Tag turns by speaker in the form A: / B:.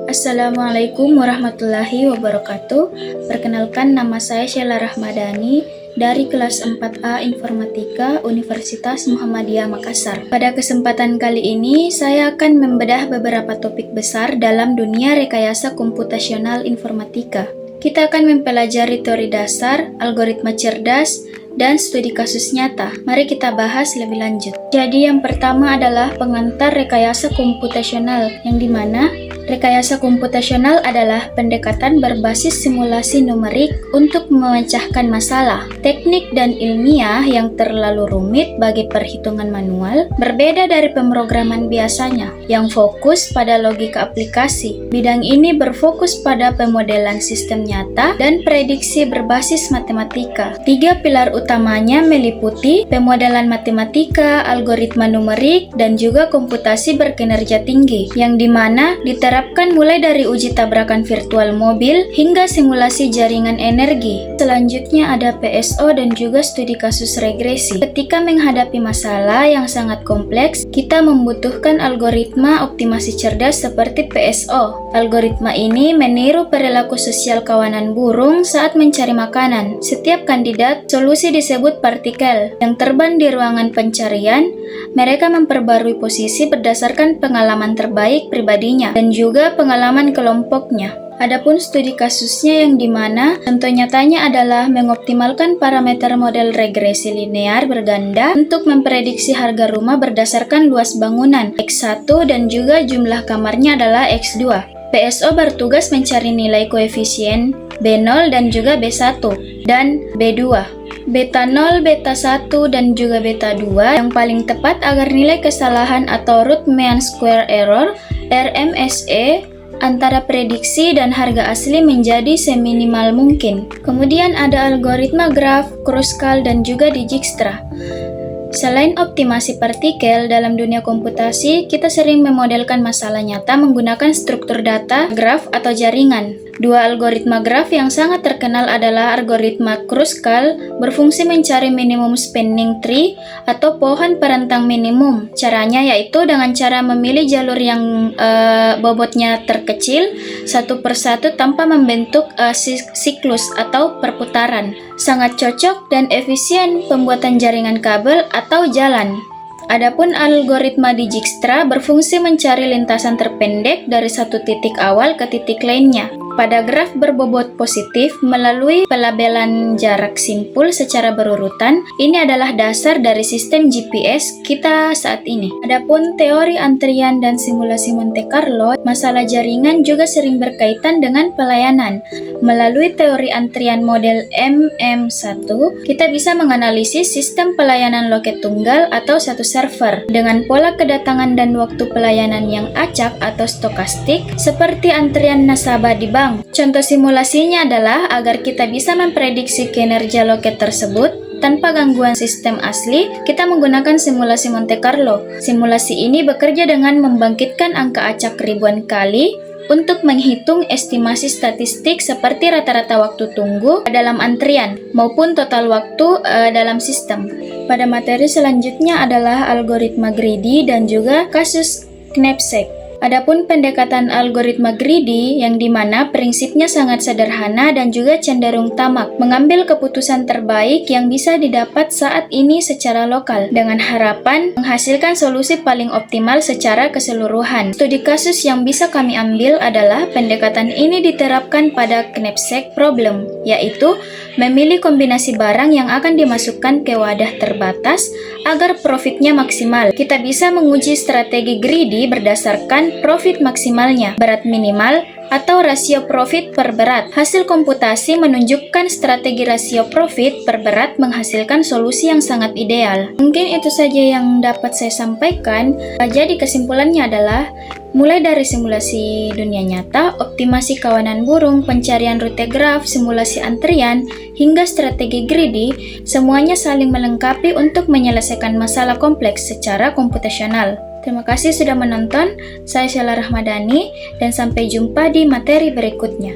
A: Assalamualaikum warahmatullahi wabarakatuh. Perkenalkan, nama saya Sheila Rahmadani dari kelas 4A Informatika Universitas Muhammadiyah Makassar. Pada kesempatan kali ini, saya akan membedah beberapa topik besar dalam dunia rekayasa komputasional informatika. Kita akan mempelajari teori dasar, algoritma cerdas, dan studi kasus nyata. Mari kita bahas lebih lanjut. Jadi yang pertama adalah pengantar rekayasa komputasional, yang dimana rekayasa komputasional adalah pendekatan berbasis simulasi numerik untuk memecahkan masalah. Teknik dan ilmiah yang terlalu rumit bagi perhitungan manual, berbeda dari pemrograman biasanya, yang fokus pada logika aplikasi. Bidang ini berfokus pada pemodelan sistem nyata dan prediksi berbasis matematika. Tiga pilar utamanya meliputi pemodelan matematika, algoritma numerik, dan juga komputasi berkinerja tinggi, yang dimana diterapkan mulai dari uji tabrakan virtual mobil hingga simulasi jaringan energi. Selanjutnya ada PSO dan juga studi kasus regresi. Ketika menghadapi masalah yang sangat kompleks, kita membutuhkan algoritma optimasi cerdas seperti PSO. Algoritma ini meniru perilaku sosial kawanan burung saat mencari makanan. Setiap kandidat solusi disebut partikel yang terbang di ruangan pencarian. Mereka memperbarui posisi berdasarkan pengalaman terbaik pribadinya dan juga pengalaman kelompoknya. Adapun studi kasusnya yang dimana contoh nyatanya adalah mengoptimalkan parameter model regresi linear berganda untuk memprediksi harga rumah berdasarkan luas bangunan X1 dan juga jumlah kamarnya adalah X2. PSO bertugas mencari nilai koefisien B0 dan juga B1 dan B2. Beta 0, beta 1, dan juga beta 2 yang paling tepat agar nilai kesalahan atau root mean square error RMSE antara prediksi dan harga asli menjadi seminimal mungkin. Kemudian ada algoritma graf, Kruskal, dan juga Dijkstra. Selain optimasi partikel, dalam dunia komputasi, kita sering memodelkan masalah nyata menggunakan struktur data, graf, atau jaringan. Dua algoritma graf yang sangat terkenal adalah algoritma Kruskal, berfungsi mencari minimum spanning tree atau pohon perentang minimum. Caranya yaitu dengan cara memilih jalur yang bobotnya terkecil satu persatu tanpa membentuk siklus atau perputaran. Sangat cocok dan efisien pembuatan jaringan kabel atau jalan. Adapun algoritma Dijkstra berfungsi mencari lintasan terpendek dari satu titik awal ke titik lainnya. Pada graf berbobot positif melalui pelabelan jarak simpul secara berurutan, ini adalah dasar dari sistem GPS kita saat ini. Adapun teori antrian dan simulasi Monte Carlo, masalah jaringan juga sering berkaitan dengan pelayanan. Melalui teori antrian model MM1, kita bisa menganalisis sistem pelayanan loket tunggal atau satu server dengan pola kedatangan dan waktu pelayanan yang acak atau stokastik seperti antrian nasabah di bank. Contoh simulasinya adalah agar kita bisa memprediksi kinerja loket tersebut tanpa gangguan sistem asli, kita menggunakan simulasi Monte Carlo. Simulasi ini bekerja dengan membangkitkan angka acak ribuan kali untuk menghitung estimasi statistik seperti rata-rata waktu tunggu dalam antrian maupun total waktu dalam sistem. Pada materi selanjutnya adalah algoritma greedy dan juga kasus knapsack. Adapun pendekatan algoritma greedy yang dimana prinsipnya sangat sederhana dan juga cenderung tamak, mengambil keputusan terbaik yang bisa didapat saat ini secara lokal dengan harapan menghasilkan solusi paling optimal secara keseluruhan. Studi kasus yang bisa kami ambil adalah pendekatan ini diterapkan pada knapsack problem, yaitu memilih kombinasi barang yang akan dimasukkan ke wadah terbatas agar profitnya maksimal. Kita bisa menguji strategi greedy berdasarkan profit maksimalnya, berat minimal, atau rasio profit per berat. Hasil komputasi menunjukkan strategi rasio profit per berat menghasilkan solusi yang sangat ideal. Mungkin itu saja yang dapat saya sampaikan. Jadi kesimpulannya adalah mulai dari simulasi dunia nyata, optimasi kawanan burung, pencarian rute graf, simulasi antrian, hingga strategi greedy, semuanya saling melengkapi untuk menyelesaikan masalah kompleks secara komputasional. Terima kasih sudah menonton, saya Sheila Rahmadani, dan sampai jumpa di materi berikutnya.